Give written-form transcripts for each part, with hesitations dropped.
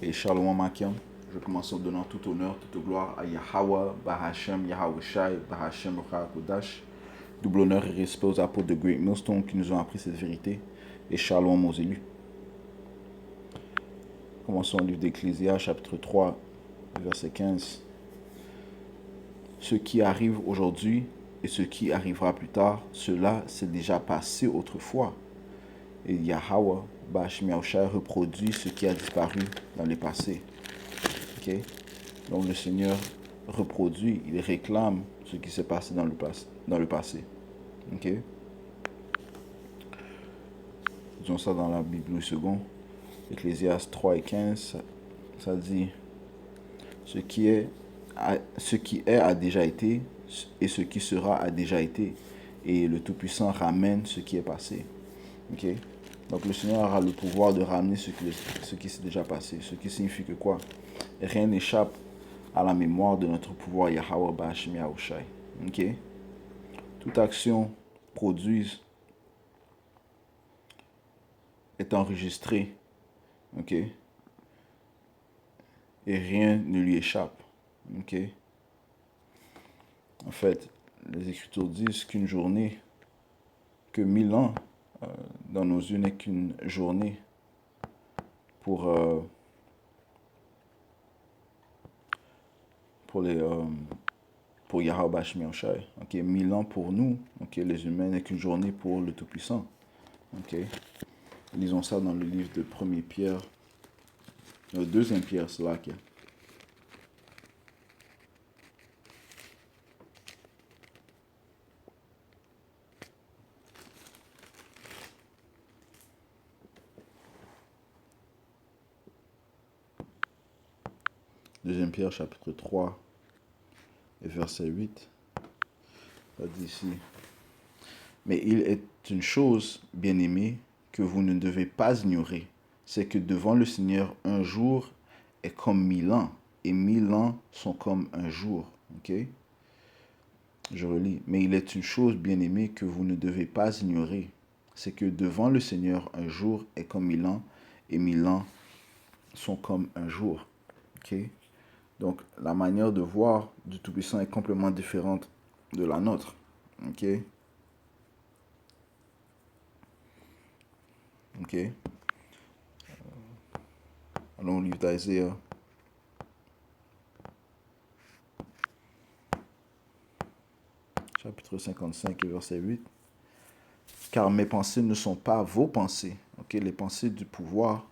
Et Shalom Makiam, je commence en donnant tout honneur, toute gloire à Yahweh, Bahashem, Yahweh Shai, Bahashem, Kodash. Double honneur et respect aux apôtres de Great Millstone qui nous ont appris cette vérité. Et Shalom aux élus. Commençons au livre d'Ecclésias, chapitre 3, verset 15. Ce qui arrive aujourd'hui et ce qui arrivera plus tard, cela s'est déjà passé autrefois. Et Yahweh, Bahashem, Yahweh Shai, reproduit ce qui a disparu dans le passé. Okay? Donc le Seigneur reproduit, il réclame ce qui s'est passé dans le passé. Ok? Disons ça dans la Bible Louis II. Ecclésias 3 et 15, ça dit ce qui est a déjà été et ce qui sera a déjà été. Et le Tout-Puissant ramène ce qui est passé. Ok? Donc le Seigneur a le pouvoir de ramener ce qui s'est déjà passé. Ce qui signifie que quoi? Rien n'échappe à la mémoire de notre pouvoir Yahweh Bahashem Yahweh Shai. Ok? Toute action produite est enregistrée. Ok? Et rien ne lui échappe. Ok? En fait, les Écritures disent qu'une journée, que 1000 ans dans nos yeux n'est qu'une journée pour Yahweh Bahashem Yahweh Shai. Ok? 1000 ans pour nous, ok, les humains, n'est qu'une journée pour le Tout-Puissant. Ok? Lisons ça dans le livre de 1er Pierre, 2e Pierre, c'est là qu'il y a. Deuxième Pierre, chapitre 3, et verset 8. Ça dit ici. Mais il est une chose, bien-aimée, que vous ne devez pas ignorer. C'est que devant le Seigneur, un jour est comme 1000 ans, et 1000 ans sont comme un jour. Ok? Je relis. Mais il est une chose, bien-aimée, que vous ne devez pas ignorer. C'est que devant le Seigneur, un jour est comme 1000 ans, et 1000 ans sont comme un jour. Ok? Donc, la manière de voir du Tout-Puissant est complètement différente de la nôtre. Ok? Ok? Allons au livre d'Isaiah. Chapitre 55, verset 8. Car mes pensées ne sont pas vos pensées. Ok? Les pensées du pouvoir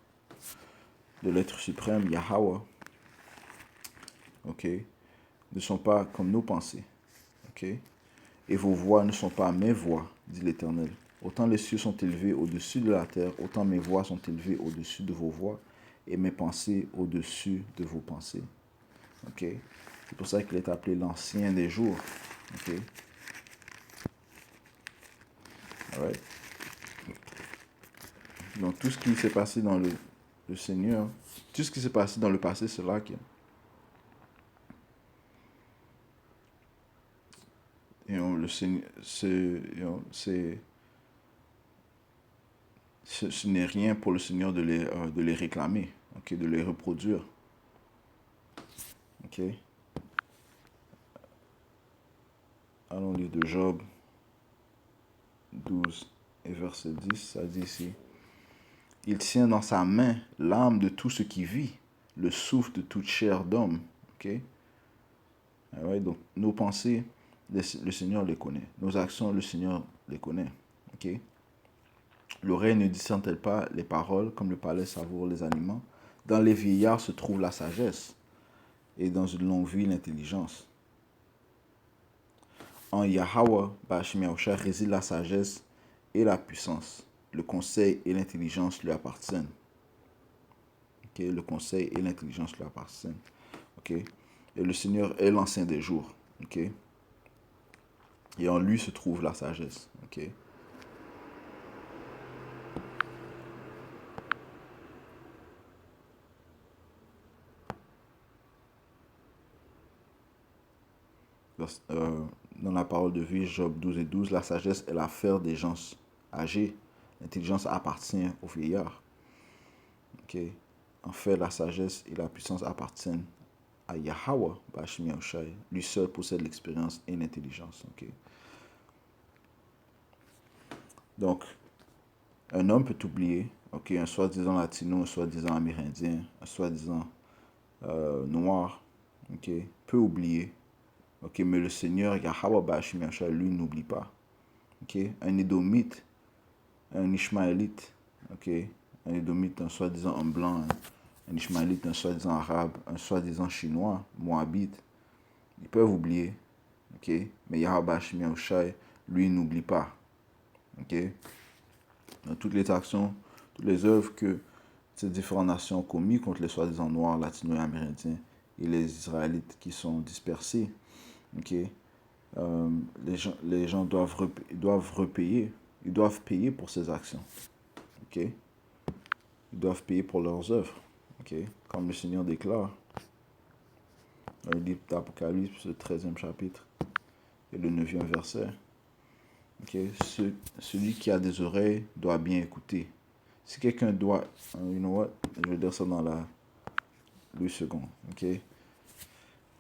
de l'être suprême, Yahweh. Ok? Ne sont pas comme nos pensées. Ok? Et vos voix ne sont pas mes voix, dit l'Éternel. Autant les cieux sont élevés au-dessus de la terre, autant mes voix sont élevées au-dessus de vos voix, et mes pensées au-dessus de vos pensées. Ok? C'est pour ça qu'il est appelé l'ancien des jours. Ok? Alright? Donc tout ce qui s'est passé dans le Seigneur, tout ce qui s'est passé dans le passé, c'est là qu'il y a. Le Seigneur, ce n'est rien pour le Seigneur de les réclamer, okay, de les reproduire. Ok? Allons lire de Job 12 et verset 10, ça dit ici. Il tient dans sa main l'âme de tout ce qui vit, le souffle de toute chair d'homme. Ok? Right? Donc, nos pensées, le Seigneur les connaît. Nos actions, le Seigneur les connaît. Ok? L'oreille ne discerne-t-elle pas les paroles comme le palais savoure les aliments? Dans les vieillards se trouve la sagesse, et dans une longue vie l'intelligence. En Yahweh, Bahashem Yahweh Shai, réside la sagesse et la puissance. Le conseil et l'intelligence lui appartiennent. Okay? Le conseil et l'intelligence lui appartiennent. Okay? Et le Seigneur est l'ancien des jours. Okay? Et en lui se trouve la sagesse. Okay? Dans la parole de vie, Job 12 et 12, la sagesse est l'affaire des gens âgés. L'intelligence appartient aux vieillards. Okay? En fait, la sagesse et la puissance appartiennent à Yahweh, Bashim Yahushai. Lui seul possède l'expérience et l'intelligence. Ok. Donc, un homme peut oublier, ok, un soi-disant latino, un soi-disant amérindien, un soi-disant noir, ok, peut oublier, ok, mais le Seigneur Yahweh Bashim Yahushai, lui, n'oublie pas. Ok. Un édomite, un ishmaélite, ok, un édomite, un soi-disant un blanc, un ishmaélite, un soi-disant arabe, un soi-disant chinois, moabite, ils peuvent oublier, ok, mais Yahweh Hashim Yahushai, lui, n'oublie pas, ok. Dans toutes les actions, toutes les œuvres que ces différentes nations ont commises contre les soi-disant noirs, latinos et amérindiens et les Israélites qui sont dispersés, ok, les gens doivent repayer, ils doivent payer pour ces actions, ok. Ils doivent payer pour leurs œuvres, ok. Comme le Seigneur déclare dans le livre d'Apocalypse, le 13e chapitre et le 9e verset. Okay. Celui qui a des oreilles doit bien écouter. Si quelqu'un doit, you know what, je vais dire ça dans la 2 secondes, ok.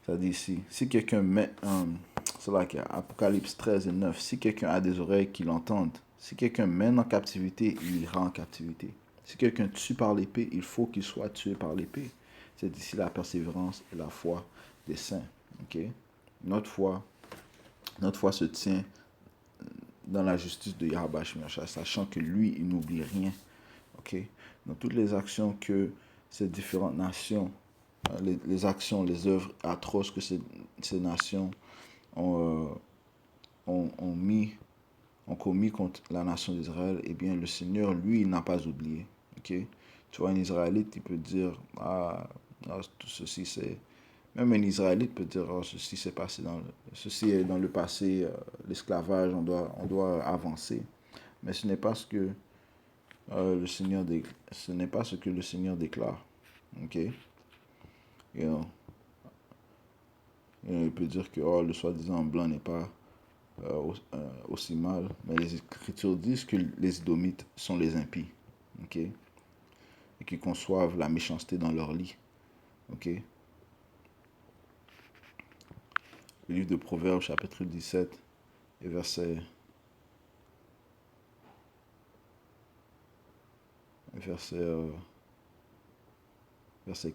Ça dit ici, si quelqu'un met, c'est là qu'il y a Apocalypse 13 et 9, si quelqu'un a des oreilles qui l'entendent, si quelqu'un mène en captivité, il ira en captivité. Si quelqu'un tue par l'épée, il faut qu'il soit tué par l'épée. C'est ici la persévérance et la foi des saints, ok. Notre foi se tient dans la justice de Yahweh Shemashah, sachant que lui, il n'oublie rien. Okay? Dans toutes les actions que ces différentes nations, les actions, les œuvres atroces que ces nations ont commis contre la nation d'Israël, eh bien, le Seigneur, lui, il n'a pas oublié. Okay? Tu vois, un Israélite, il peut dire, tout ceci, c'est... Même un Israélite peut dire, ceci s'est passé ceci est dans le passé, l'esclavage, on doit avancer. Mais ce n'est pas ce que ce n'est pas ce que le Seigneur déclare. Ok? Il peut dire que le soi-disant blanc n'est pas aussi mal, mais les Écritures disent que les Édomites sont les impies. Ok? Et qu'ils conçoivent la méchanceté dans leur lit. Ok? Le livre de Proverbes, chapitre 17, et verset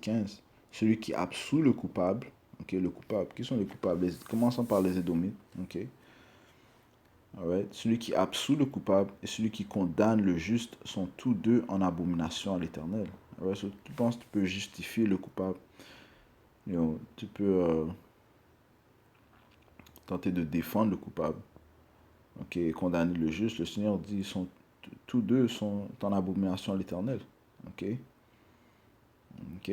15. Celui qui absout le coupable, ok, le coupable, qui sont les coupables? Commençons par les Édomites, ok? Alright. Celui qui absout le coupable et celui qui condamne le juste sont tous deux en abomination à l'Éternel. Alright. So, tu penses que tu peux justifier le coupable, tu peux tenter de défendre le coupable, ok, et condamner le juste. Le Seigneur dit tous deux sont en abomination à l'Éternel, ok, ok.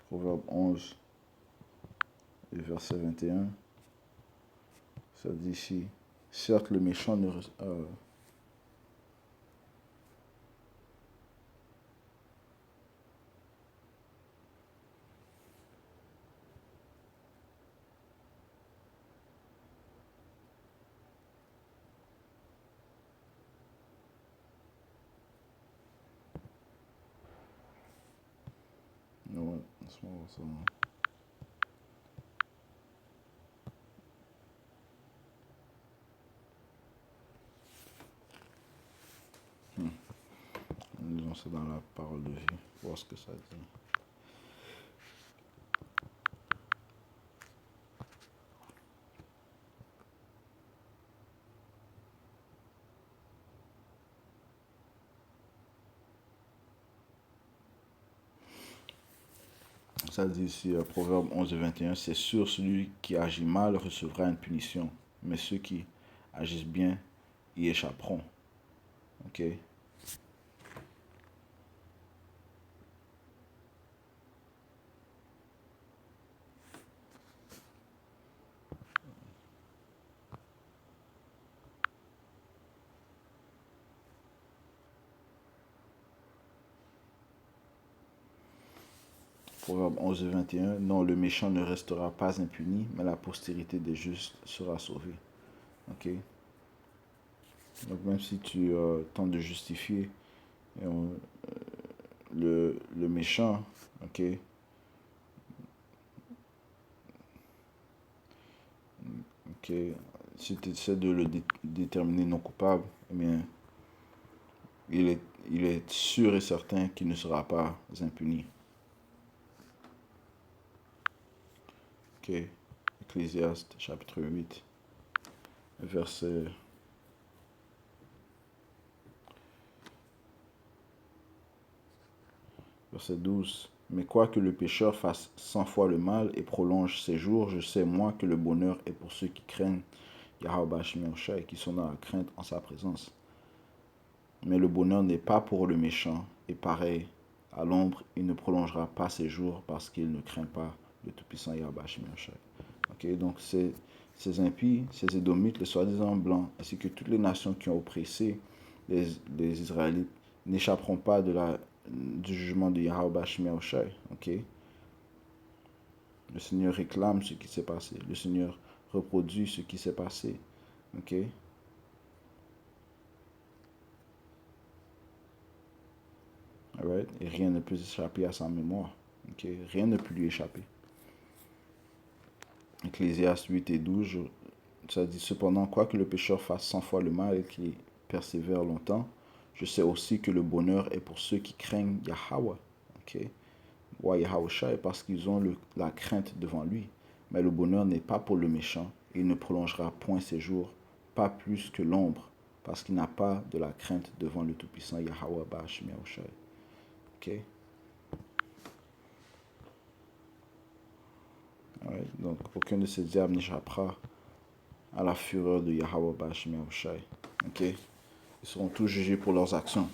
Proverbe 11 et verset 21, ça dit ici, certes le méchant ne... non, ça. Lisons ça dans la parole de vie, voir ce que ça dit. Ça dit ici, Proverbe 11 et 21, c'est sûr, celui qui agit mal recevra une punition, mais ceux qui agissent bien y échapperont. Ok? Proverbe 11 et 21. Non, le méchant ne restera pas impuni, mais la postérité des justes sera sauvée. Ok. Donc même si tu tentes de justifier le méchant, ok, ok, si tu essaies de le déterminer non coupable, eh bien, il est, il est sûr et certain qu'il ne sera pas impuni. Ok, Ecclésiaste chapitre 8, verset, verset 12. Mais quoique le pécheur fasse 100 fois le mal et prolonge ses jours, je sais moi que le bonheur est pour ceux qui craignent Yahweh Shai, qui sont dans la crainte en sa présence. Mais le bonheur n'est pas pour le méchant, et pareil, à l'ombre, il ne prolongera pas ses jours parce qu'il ne craint pas le Tout-Puissant Yahweh Shai. Ok, donc ces impies, ces édomites, les soi-disant blancs, ainsi que toutes les nations qui ont oppressé les Israélites, n'échapperont pas du jugement de Yahweh Shai. Ok, le Seigneur réclame ce qui s'est passé. Le Seigneur reproduit ce qui s'est passé. Ok. Alright? Et rien ne peut échapper à sa mémoire. Ok. Rien ne peut lui échapper. Ecclésiaste 8 et 12, ça dit cependant, quoique le pécheur fasse 100 fois le mal et qu'il persévère longtemps, je sais aussi que le bonheur est pour ceux qui craignent Yahweh. Ok. Ouais, Yahweh Shai, parce qu'ils ont la crainte devant lui. Mais le bonheur n'est pas pour le méchant. Il ne prolongera point ses jours, pas plus que l'ombre, parce qu'il n'a pas de la crainte devant le Tout-Puissant Yahweh Ba'ashmi Shai. Ok. Ouais, donc, aucun de ces diables n'échappera à la fureur de Yahweh Ba'ashmi Shai. Ok. Ils seront tous jugés pour leurs actions.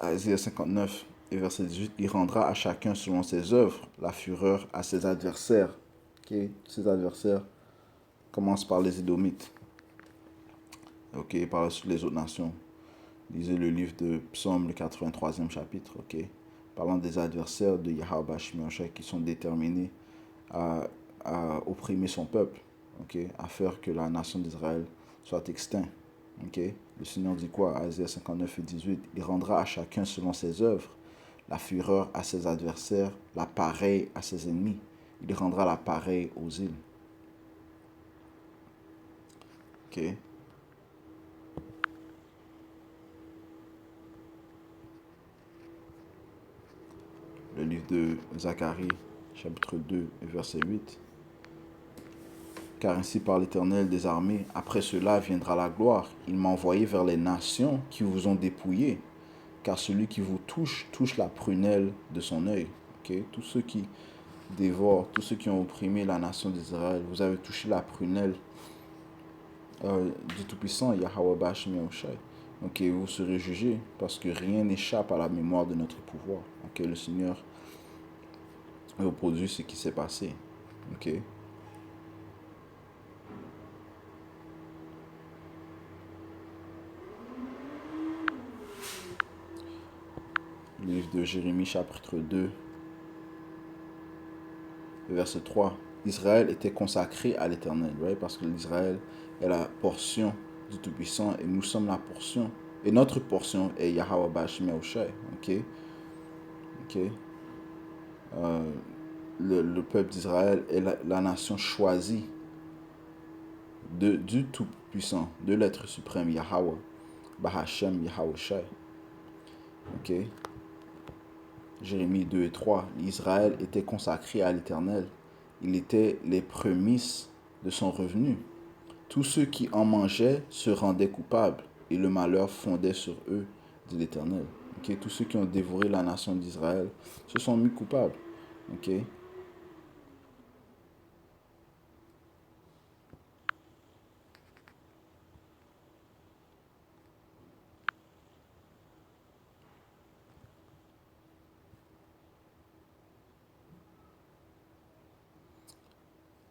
Isaïe 59 et verset 18, il rendra à chacun selon ses œuvres, la fureur à ses adversaires. Ok. Ses adversaires commencent par les Édomites. Ok, par les autres nations. Lisez le livre de Psaume, le 83e chapitre. Ok. Parlant des adversaires de Yahweh Shai qui sont déterminés à opprimer son peuple. Ok. À faire que la nation d'Israël soit extincte. Ok. Le Seigneur dit quoi? Isaïe 59 et 18. Il rendra à chacun selon ses œuvres, la fureur à ses adversaires, la pareille à ses ennemis. Il rendra la pareille aux îles. Ok. Le livre de Zacharie, chapitre 2, verset 8. Car ainsi parle l'Éternel des armées, après cela viendra la gloire. Il m'a envoyé vers les nations qui vous ont dépouillés, car celui qui vous touche la prunelle de son œil. Okay? Tous ceux qui dévorent, tous ceux qui ont opprimé la nation d'Israël, vous avez touché la prunelle du Tout-Puissant, Yahweh Ba'ashmi Shai. Ok, vous serez jugés, parce que rien n'échappe à la mémoire de notre pouvoir. Ok, le Seigneur reproduit ce qui s'est passé. Ok. Le livre de Jérémie, chapitre 2, verset 3. Israël était consacré à l'Éternel, right? Parce que l'Israël est la portion du Tout-Puissant et nous sommes la portion. Et notre portion est Yahweh Ba'ashmi Shai. Ok? Ok? Le peuple d'Israël est la nation choisie du Tout-Puissant, de l'être suprême Yahweh Bahashem Yahweh Shai. Ok? Jérémie 2 et 3. L'Israël était consacré à l'Éternel. Il était les prémices de son revenu. Tous ceux qui en mangeaient se rendaient coupables, et le malheur fondait sur eux, dit l'Éternel. Okay? Tous ceux qui ont dévoré la nation d'Israël se sont mis coupables. Okay?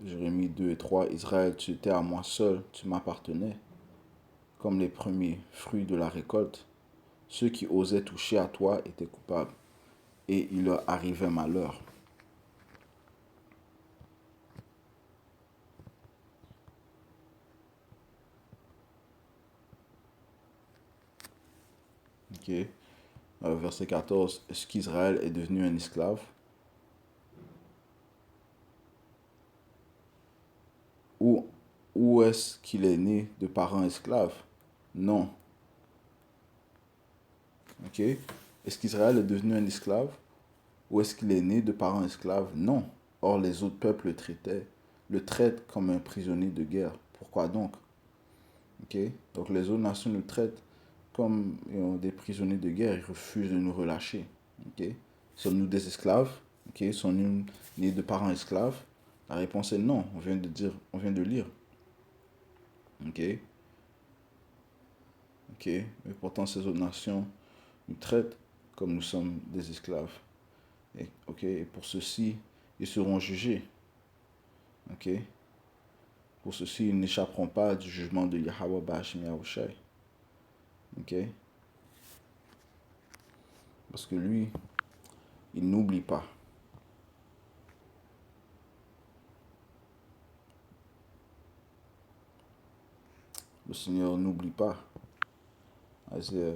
Jérémie 2 et 3. Israël, tu étais à moi seul, tu m'appartenais, comme les premiers fruits de la récolte. Ceux qui osaient toucher à toi étaient coupables. et il leur arrivait malheur. Ok. Verset 14. Est-ce qu'Israël est devenu un esclave? Ou, ou est-ce qu'il est né de parents esclaves? Non. Ok. Est-ce qu'Israël est devenu un esclave? Ou est-ce qu'il est né de parents esclaves? Non. Or, les autres peuples le traitent comme un prisonnier de guerre. Pourquoi donc? Ok. Donc, les autres nations le traitent comme des prisonniers de guerre. Ils refusent de nous relâcher. Ok. Sommes-nous des esclaves? Ok. Sommes-nous nés de parents esclaves? La réponse est non. On vient de lire. Ok. Ok. Mais pourtant, ces autres nations nous traitent comme nous sommes des esclaves. Ok. Et pour ceci, ils seront jugés. Ok. Pour ceci, ils n'échapperont pas du jugement de Yahweh Bashim Yahushai. Ok. Parce que lui, il n'oublie pas. Le Seigneur n'oublie pas. Isaïe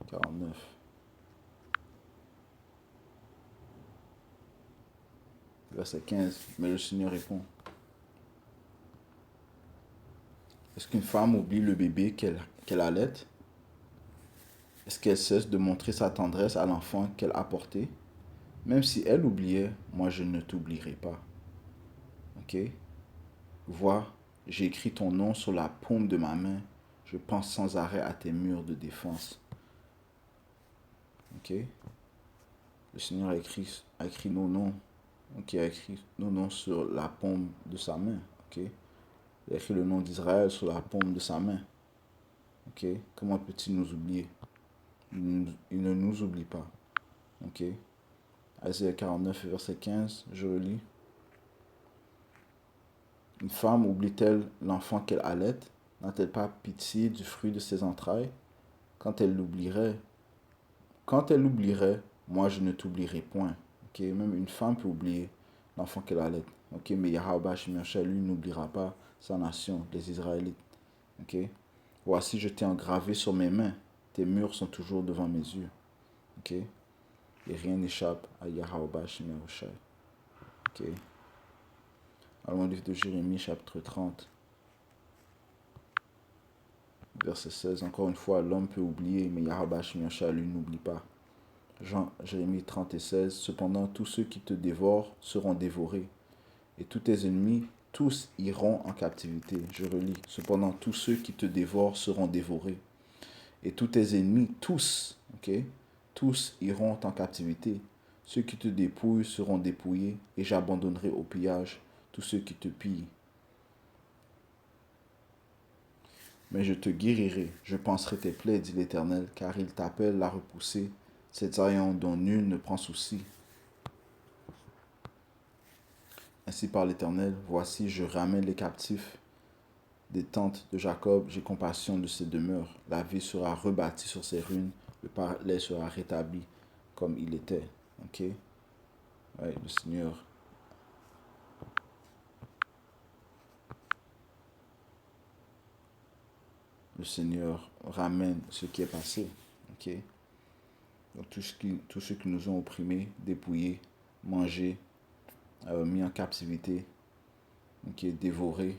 49. Verset 15. Mais le Seigneur répond. Est-ce qu'une femme oublie le bébé qu'elle allait? Est-ce qu'elle cesse de montrer sa tendresse à l'enfant qu'elle a porté? Même si elle oubliait, moi je ne t'oublierai pas. Ok? Vois, j'ai écrit ton nom sur la paume de ma main. Je pense sans arrêt à tes murs de défense. Ok? Le Seigneur a écrit nos noms. Ok, a écrit nos noms sur la paume de sa main. Ok? Il a écrit le nom d'Israël sur la paume de sa main. Ok? Comment peut-il nous oublier? Il ne nous oublie pas. Ok? Isaïe 49, verset 15, je relis. Une femme oublie-t-elle l'enfant qu'elle allait? N'a-t-elle pas pitié du fruit de ses entrailles? Quand elle l'oublierait, moi je ne t'oublierai point. Ok? Même une femme peut oublier l'enfant qu'elle allait. Ok? Mais Yahweh Shemyacha, lui, n'oubliera pas sa nation, les Israélites. Ok? Voici, je t'ai engravé sur mes mains. Tes murs sont toujours devant mes yeux. Ok? Et rien n'échappe à Yahweh Shemyacha. Ok? Allons au livre de Jérémie, chapitre 30. Verset 16, encore une fois, l'homme peut oublier, mais Yahweh Shemyacha, lui, n'oublie pas. Jérémie 30 et 16, cependant, tous ceux qui te dévorent seront dévorés, et tous tes ennemis, tous iront en captivité. Je relis, cependant, tous ceux qui te dévorent seront dévorés, et tous tes ennemis, tous, ok, tous iront en captivité. Ceux qui te dépouillent seront dépouillés, et j'abandonnerai au pillage tous ceux qui te pillent. Mais je te guérirai, je panserai tes plaies, dit l'Éternel, car il t'appelle à repousser cet Zion dont nul ne prend souci. Ainsi par l'Éternel, voici, je ramène les captifs des tentes de Jacob, j'ai compassion de ses demeures. La vie sera rebâtie sur ses ruines, le palais sera rétabli comme il était. Ok? Ouais, le Seigneur ramène ce qui est passé. Ok? Donc tous ceux qui nous ont opprimés, dépouillés, mangés, mis en captivité, ok, dévorés,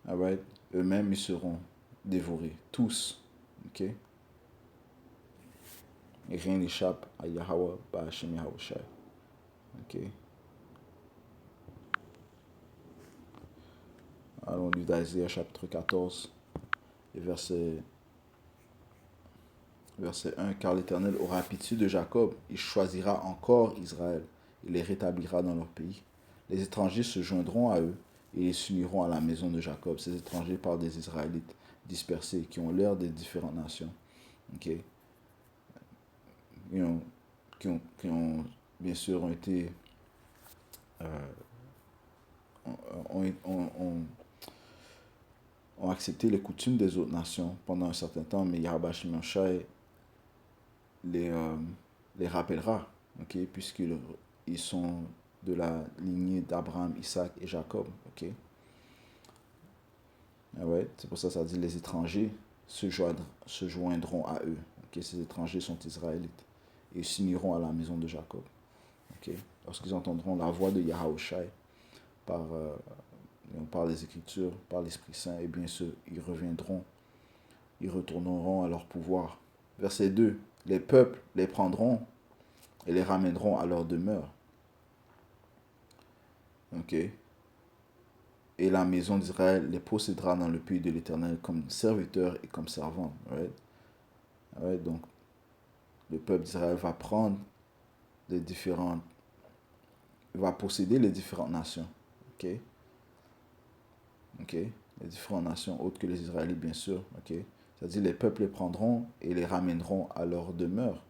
alright, eux-mêmes ils seront dévorés, tous. Ok? Et rien n'échappe à Yahweh Ba'ashem Yahushai. Ok? Allons au livre d'Isaiah chapitre 14 et verset 1. Car l'Éternel aura pitié de Jacob, il choisira encore Israël, il les rétablira dans leur pays. Les étrangers se joindront à eux et ils s'uniront à la maison de Jacob. Ces étrangers parlent des Israélites dispersés qui ont l'air des différentes nations. Ok? Qui ont bien sûr ont été ont accepté les coutumes des autres nations pendant un certain temps, mais Yahweh Shemyacha les, euh, les rappellera, ok, puisqu'ils ils sont de la lignée d'Abraham, Isaac et Jacob, ok. Ah ouais, c'est pour ça que ça dit les étrangers se joindront à eux. Ok, ces étrangers sont israélites et ils s'uniront à la maison de Jacob. Ok, lorsqu'ils entendront la voix de Yahushai par, par les Écritures, par l'Esprit Saint, et bien sûr, ils reviendront, ils retourneront à leur pouvoir. Verset 2. Les peuples les prendront et les ramèneront à leur demeure. Ok. Et la maison d'Israël les possédera dans le pays de l'Éternel comme serviteurs et comme servants. Right? Right? Donc, le peuple d'Israël va prendre les différentes, va posséder les différentes nations. Ok. Ok. Les différentes nations autres que les Israélites, bien sûr. Ok. C'est-à-dire, les peuples les prendront et les ramèneront à leur demeure.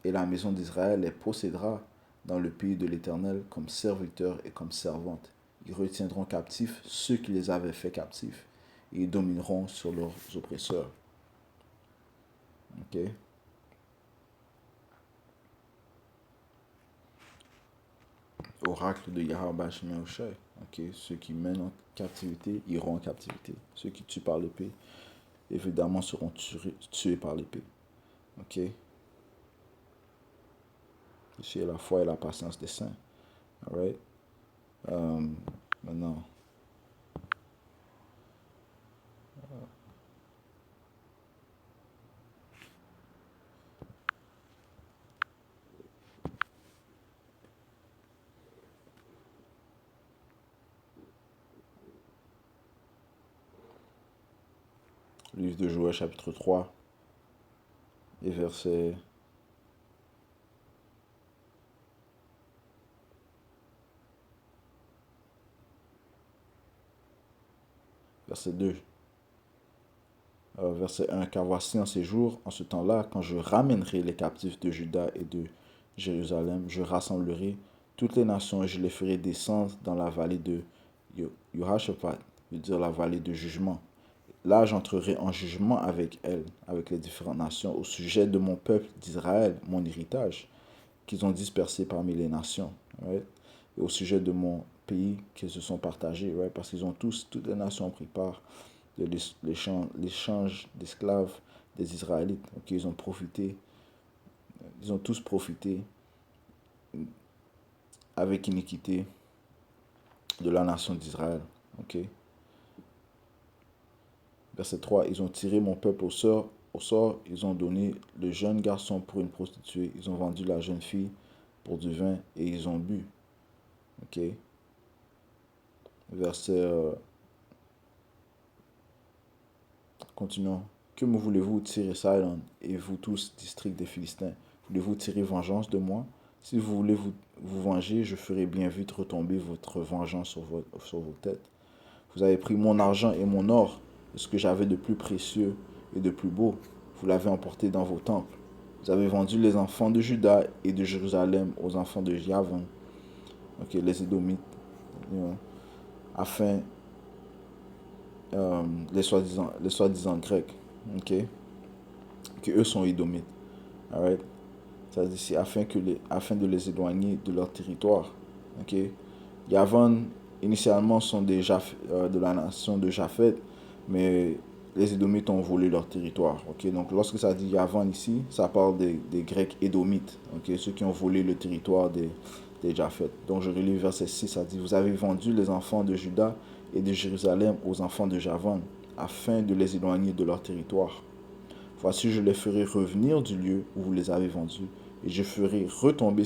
Et la maison d'Israël les possédera dans le pays de l'Éternel comme serviteurs et comme servantes. Ils retiendront captifs ceux qui les avaient fait captifs et ils domineront sur leurs oppresseurs. Ok. Oracle de Yahweh Shemeshai. Ok. Ceux qui mènent en captivité iront en captivité. Ceux qui tuent par l'épée, évidemment, seront tués par l'épée. Ok. Ici est la foi et la patience des saints. Alright. Maintenant, livre de Joël, chapitre 3, et verset 2. Verset 1. Car voici en ces jours, en ce temps-là, quand je ramènerai les captifs de Juda et de Jérusalem, je rassemblerai toutes les nations et je les ferai descendre dans la vallée de Jehoshaphat, veut dire la vallée de jugement. Là, j'entrerai en jugement avec elles, avec les différentes nations, au sujet de mon peuple d'Israël, mon héritage, qu'ils ont dispersé parmi les nations. Right? Et au sujet de mon pays qu'ils se sont partagés, right? Parce qu'ils ont toutes les nations ont pris part de l'échange d'esclaves des Israélites. Okay? Ils ont tous profité avec iniquité de la nation d'Israël. Okay? Verset 3, ils ont tiré mon peuple au sort, ils ont donné le jeune garçon pour une prostituée, ils ont vendu la jeune fille pour du vin et ils ont bu. Ok. Verset, continuons. Que me voulez-vous tirer Sidon et vous tous, district des Philistins? Voulez-vous tirer vengeance de moi? Si vous voulez vous venger, je ferai bien vite retomber votre vengeance sur vos têtes. Vous avez pris mon argent et mon or, ce que j'avais de plus précieux et de plus beau. Vous l'avez emporté dans vos temples. Vous avez vendu les enfants de Juda et de Jérusalem aux enfants de Javan, ok, les Édomites, afin, les soi-disant grecs, ok, que eux sont Édomites. Alright? Ça dit ici, afin de les éloigner de leur territoire. Ok? Yavan, initialement, sont de la nation de Japhet, mais les Édomites ont volé leur territoire. Ok? Donc, lorsque ça dit Yavan ici, ça parle des Grecs Édomites, ok? Ceux qui ont volé le territoire des Japhet. Donc, je relis verset 6, ça dit, vous avez vendu les enfants de Juda et de Jérusalem aux enfants de Javan, afin de les éloigner de leur territoire. Voici, je les ferai revenir du lieu où vous les avez vendus, et je ferai retomber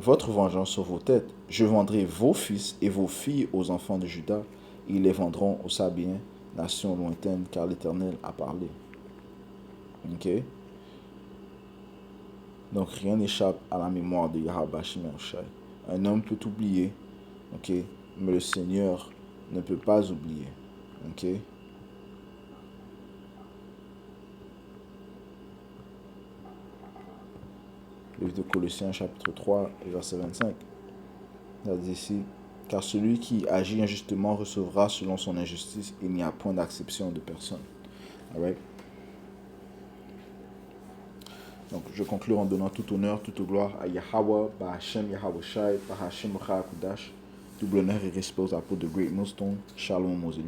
votre vengeance sur vos têtes. Je vendrai vos fils et vos filles aux enfants de Juda, et ils les vendront aux Sabiens, nation lointaine, car l'Éternel a parlé. Ok? Donc rien n'échappe à la mémoire de Yahweh Shemeshai. Un homme peut oublier, ok? Mais le Seigneur ne peut pas oublier. Ok? Livre de Colossiens, chapitre 3, verset 25. Il dit ici, car celui qui agit injustement recevra selon son injustice, il n'y a point d'acception de personne. Alright? Donc, je conclue en donnant tout honneur, toute gloire à Yahweh, Bahashem Yahweh Shai, Bahashem Kudash. Double honneur et respect aux apôtres de Great Millstone. Shalom aux élus.